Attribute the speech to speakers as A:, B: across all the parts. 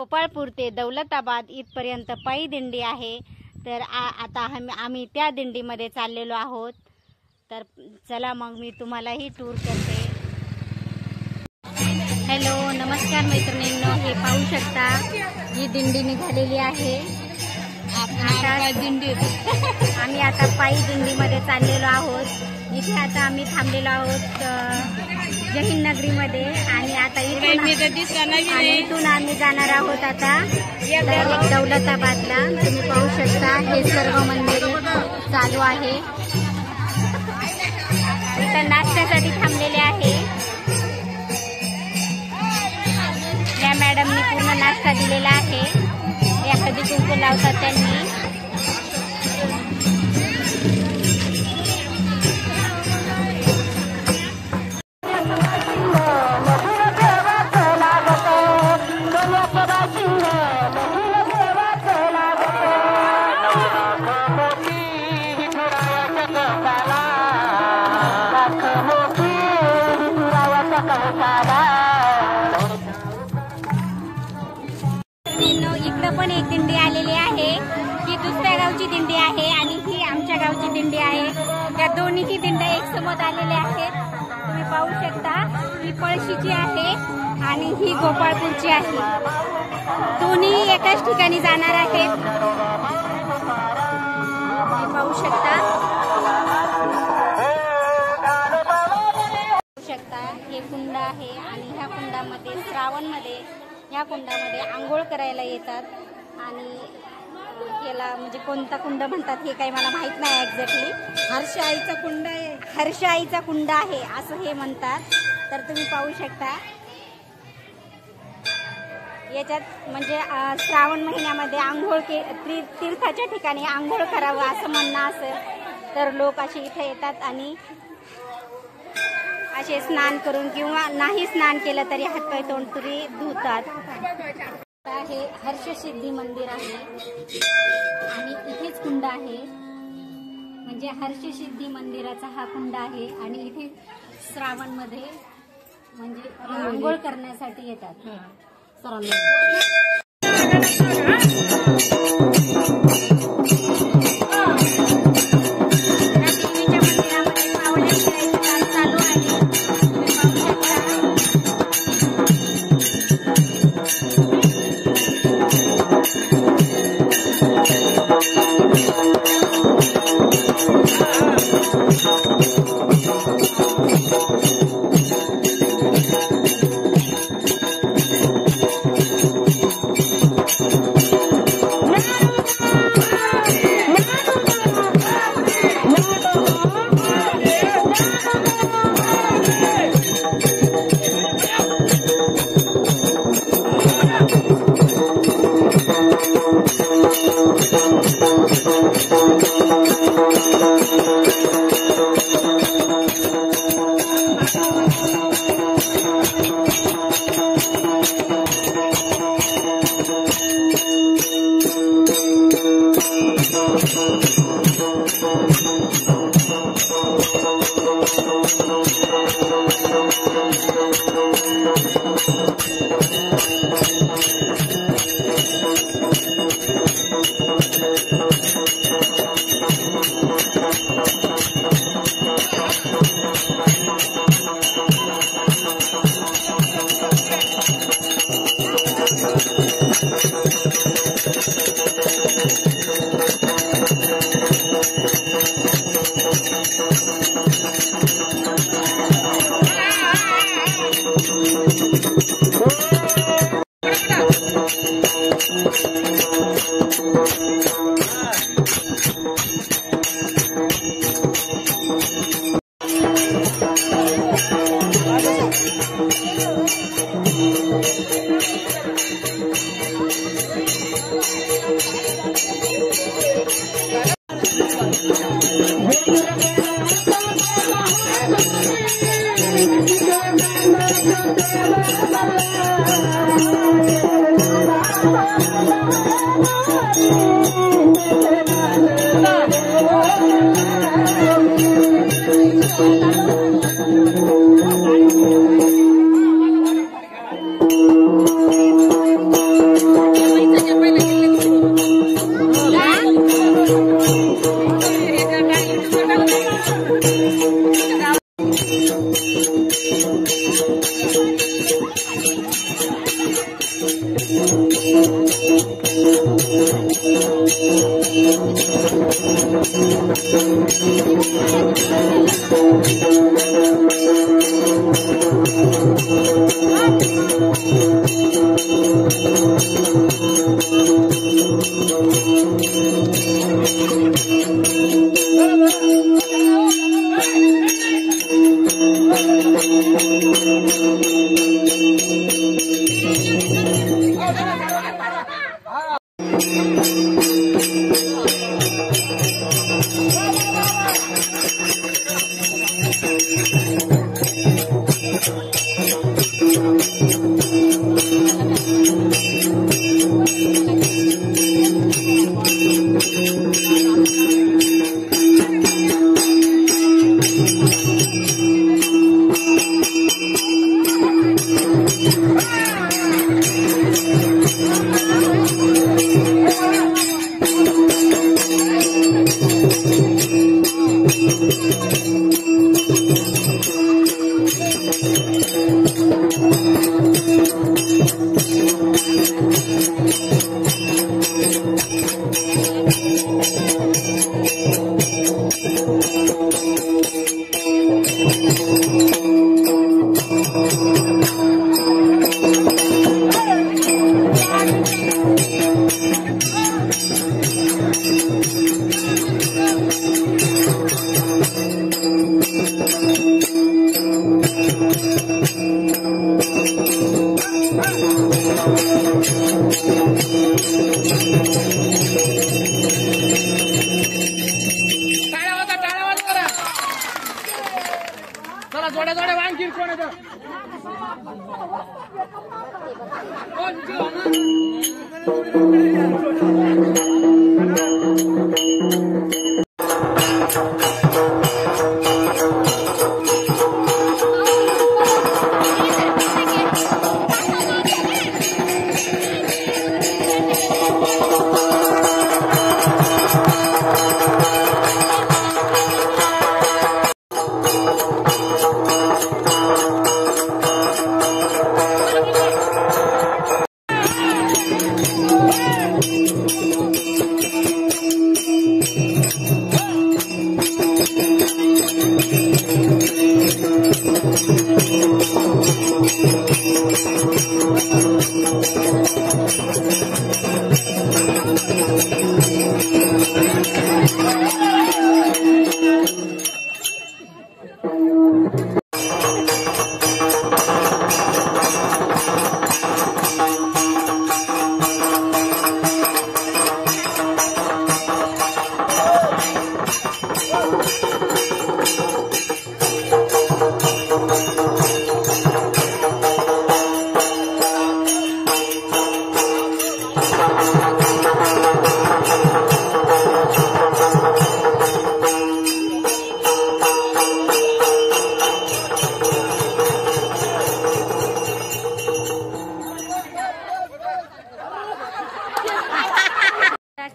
A: गोपाळपूर ते दौलताबाद इथपर्यंत पायी दिंडी आहे। तर आता आम्ही त्या दिंडीमध्ये चाललेलो आहोत। तर चला मग मी तुम्हालाही टूर करते। हॅलो नमस्कार मैत्रिणींनो, हे पाहू शकता ही दिंडी निघालेली आहे। आम्ही आता पायी दिंडीमध्ये चाललेलो आहोत। इथे आता आम्ही थांबलेलो आहोत जहीन नगरीमध्ये आणि आता इथून आम्ही जाणार आहोत आता दौलताबादला। तुम्ही पाहू शकता हे सर्व मंदिर चालू आहे। इथं नाश्त्यासाठी थांबलेले आहे। या मॅडमनी पूर्ण नाश्ता दिलेला आहे। या हळदी कुंकू लावतात त्यांनी। इकडं पण एक दिंडी आलेली आहे। ही दुसऱ्या गावची दिंडी आहे आणि ही आमच्या गावची दिंडी आहे। त्या दोन्हीही दिंड्या एक सोबत आलेल्या आहेत। तुम्ही पाहू शकता ही पळशीची आहे आणि ही गोपाळपूरची आहे। दोन्ही एकाच ठिकाणी जाणार आहेत। पाहू शकता हे कुंड आहे आणि ह्या कुंडामध्ये श्रावणमध्ये ह्या कुंडामध्ये आंघोळ करायला येतात। आणि याला म्हणजे कोणता कुंड म्हणतात हे काही मला माहित नाही एक्झॅक्टली। हर्षाईचा कुंड आहे, हर्षाईचा कुंड आहे असं हे म्हणतात। तर तुम्ही पाहू शकता याच्यात म्हणजे श्रावण महिन्यामध्ये आंघोळ तीर्थाच्या ठिकाणी आंघोळ करावं असं म्हणणं असेल तर लोक असे इथे येतात आणि असे स्नान करून किंवा नाही स्नान केलं तरी हातपाय तोंड तरी धुतात। हे हर्षसिद्धी मंदिर आहे आणि इथेच कुंड आहे। म्हणजे हर्षसिद्धी मंदिराचा हा कुंड आहे आणि इथे श्रावणमध्ये म्हणजे आंघोळ करण्यासाठी येतात।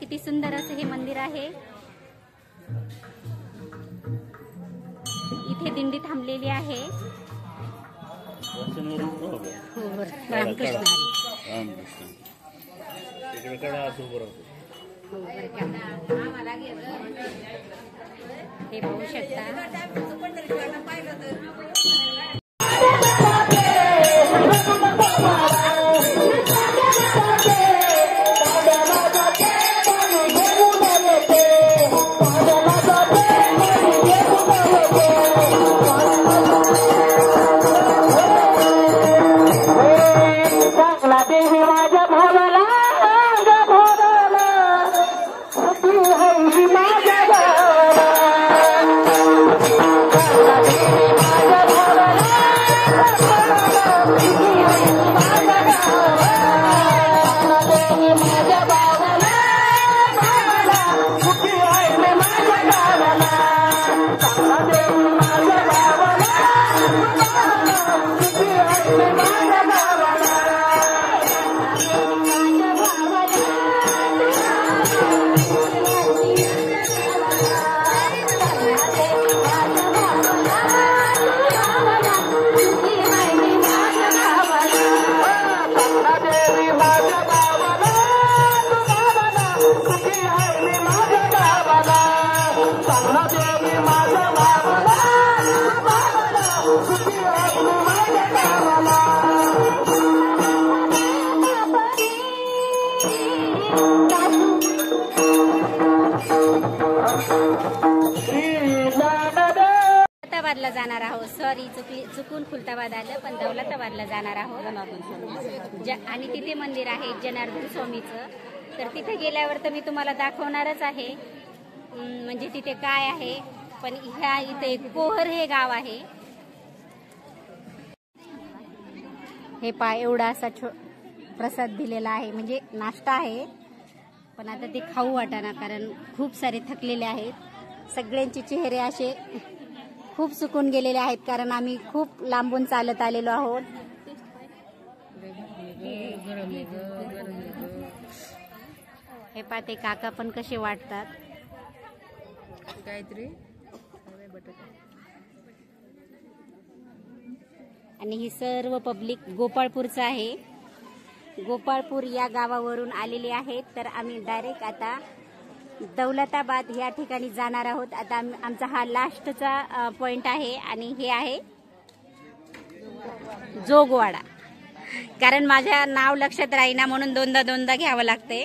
A: किती सुंदर असं हे मंदिर आहे। इथे दिंडी थांबलेली आहे। हे पाहू शकता।
B: देवी
A: दौलताबादला जाणार आहोत. सॉरी, चुकून खुलताबाद आलं, पण दौलताबादला जाणार आहोत. आणि तिथे मंदिर आहे जनार्दन स्वामीचं. तर तिथे गेल्यावर तर मी तुम्हाला दाखवणारच आहे, म्हणजे तिथे काय आहे. पण इथे कोहर हे गाव आहे. हे एवढा असा प्रसाद दिलेला आहे, म्हणजे नाश्ता आहे. पण आता ते खाऊ वाटाना, कारण खूप सारे थकलेले आहेत. सगळ्यांचे चेहरे असे खूप सुकून गेलेले आहेत, कारण आम्ही खूप लांबून चालत आलेलो आहोत. हे पाते काका पण कसे वाटतात. आणि ही सर्व पब्लिक गोपाळपूरचं आहे. गोपाळपूर या गावावरून आलेली आहेत. तर आम्ही डायरेक्ट आता दौलताबाद या ठिकाणी जाणार आहोत. आता आमचा हा लास्टचा पॉइंट आहे आणि हे आहे जोगवाडा. कारण माझ्या नाव लक्षात राहीना म्हणून दोनदा घ्यावं लागते.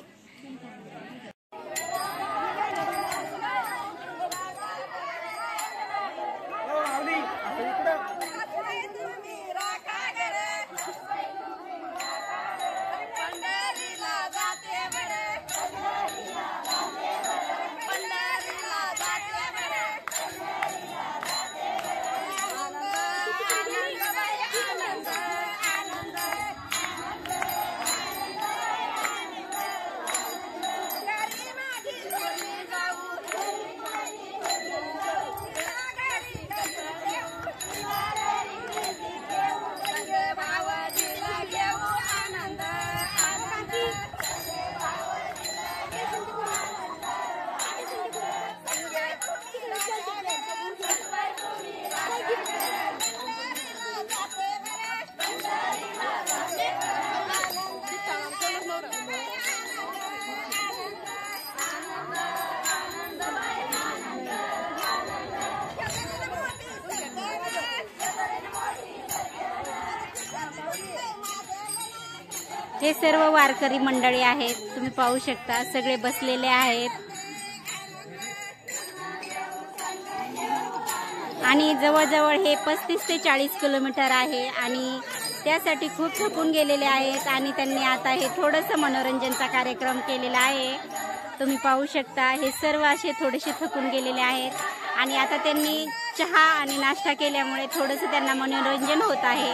A: हे सर्व वारकरी मंडळी आहेत. तुम्ही पाहू शकता सगळे बसलेले आहेत. आणि जवळजवळ हे 35 ते 40 किलोमीटर आहे आणि त्यासाठी खूप थकून गेलेले आहेत. आणि त्यांनी आता हे थोडंसं मनोरंजनचा कार्यक्रम केलेला आहे. तुम्ही पाहू शकता हे सर्व असे थोडेसे थकून गेलेले आहेत. आणि आता त्यांनी चहा आणि नाश्ता केल्यामुळे थोडंसं त्यांना मनोरंजन होत आहे.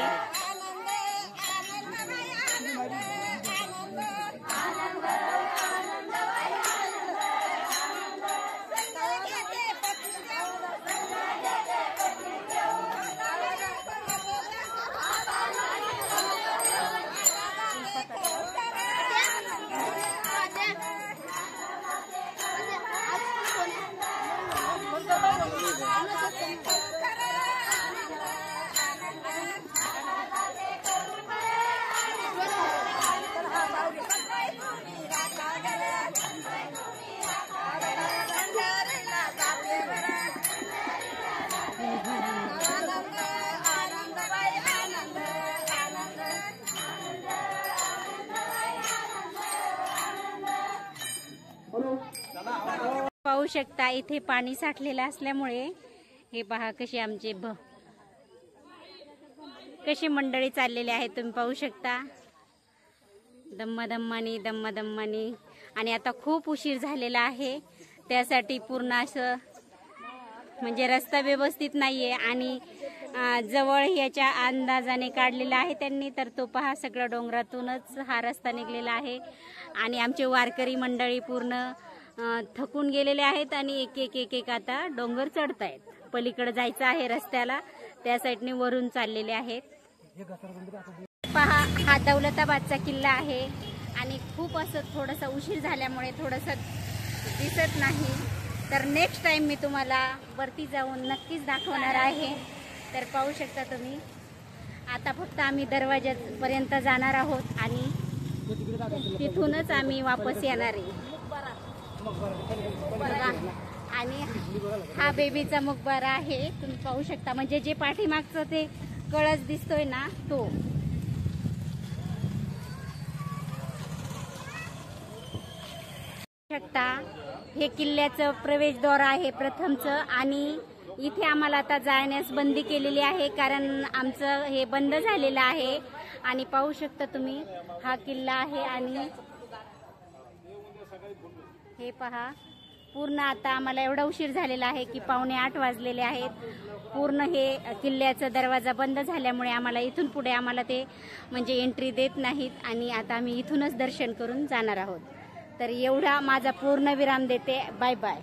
A: पाहू शकता इथे पाणी साठलेलं असल्यामुळे हे पहा कशी आमचे कशी मंडळी चाललेली आहेत. तुम्ही पाहू शकता दम्मा-दम्मानी. आणि आता खूप उशीर झालेला आहे, त्यासाठी पूर्ण असं म्हणजे रस्ता व्यवस्थित नाहीये. आणि जवळ याच्या अंदाजाने काढलेला आहे त्यांनी. तर तो पहा सगळं डोंगरातूनच हा रस्ता निघलेला आहे. आणि आमचे वारकरी मंडळी पूर्ण थकून गेलेले आहेत आणि एक आता डोंगर चढतायत. पलीकडे जायचं आहे रस्त्याला, त्या साईडने वरून चाललेले आहेत. पहा हा दौलताबादचा किल्ला आहे आणि खूप असं थोडासा उशीर झाल्यामुळे थोडंसं दिसत नाही. तर नेक्स्ट टाइम मी तुम्हाला वरती जाऊन नक्कीच दाखवणार आहे. तर पाहू शकता तुम्ही. आता फक्त आम्ही दरवाजापर्यंत जाणार आहोत आणि तिथूनच आम्ही वापस येणार आहे. आणि हा बेबीचा मकबरा आहे. तुम्ही पाहू शकता, म्हणजे जे पाठीमागचं ते कळस दिसतोय ना तो. शकता हे किल्ल्याचं प्रवेशद्वार आहे प्रथमचं. आणि इथे आम्हाला आता जाण्यास बंदी केलेली आहे, कारण आमचं हे बंद झालेलं आहे. आणि पाहू शकता तुम्ही हा किल्ला आहे. आणि हे पहा, पूर्ण आता आम्हाला एवढा उशीर झालेला आहे की 7:45 वाजलेले आहेत. पूर्ण हे किल्ल्याचा दरवाजा बंद झाल्यामुळे आम्हाला इथून पुढे आम्हाला ते म्हणजे एंट्री देत नाहीत. आणि आता आम्ही इथूनच दर्शन करून जाणार आहोत. तर एवढा माझा पूर्ण विराम देते. Bye bye.